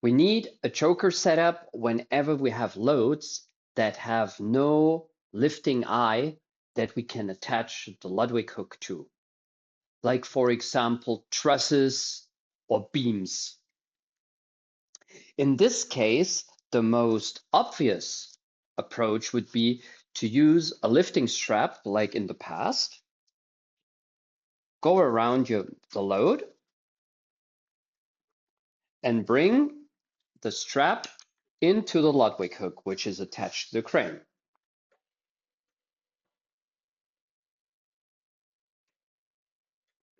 We need a choker setup whenever we have loads that have no lifting eye that we can attach the Ludwig hook to. Like, for example, trusses or beams. In this case, the most obvious approach would be to use a lifting strap like in the past, go around the load, and bring the strap into the Ludwig hook, which is attached to the crane.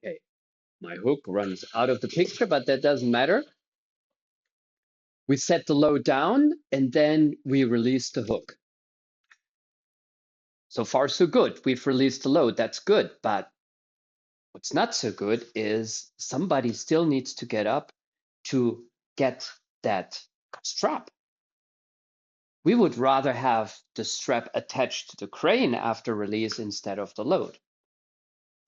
Okay, my hook runs out of the picture, but that doesn't matter. We set the load down and then we release the hook. So far, so good. We've released the load. That's good. But what's not so good is somebody still needs to get up to get that strap. We would rather have the strap attached to the crane after release instead of the load.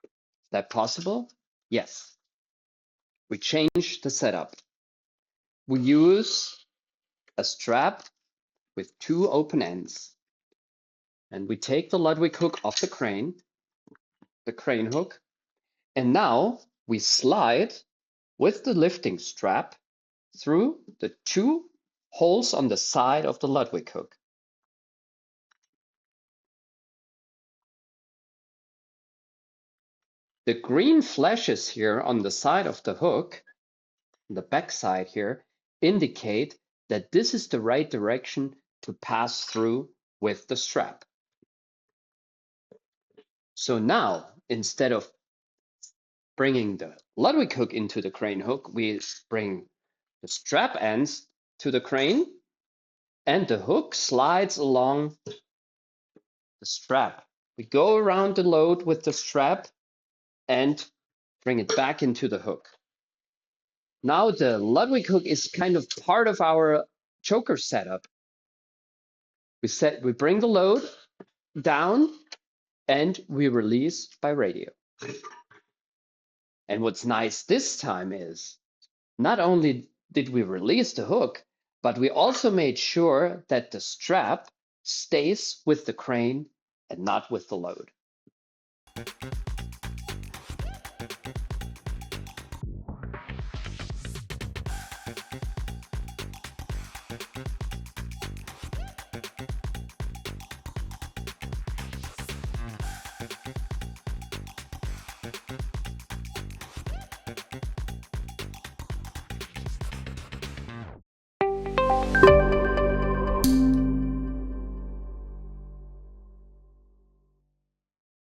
Is that possible? Yes. We change the setup. We use a strap with two open ends. And we take the Ludwig hook off the crane hook, and now we slide with the lifting strap through the two holes on the side of the Ludwig hook. The green flashes here on the side of the hook, the back side here, indicate that this is the right direction to pass through with the strap. So now, instead of bringing the Ludwig hook into the crane hook, we bring the strap ends to the crane, and the hook slides along the strap. We go around the load with the strap and bring it back into the hook. Now the Ludwig hook is kind of part of our choker setup. We bring the load down and we release by radio. And what's nice this time is not only did we release the hook, but we also made sure that the strap stays with the crane and not with the load.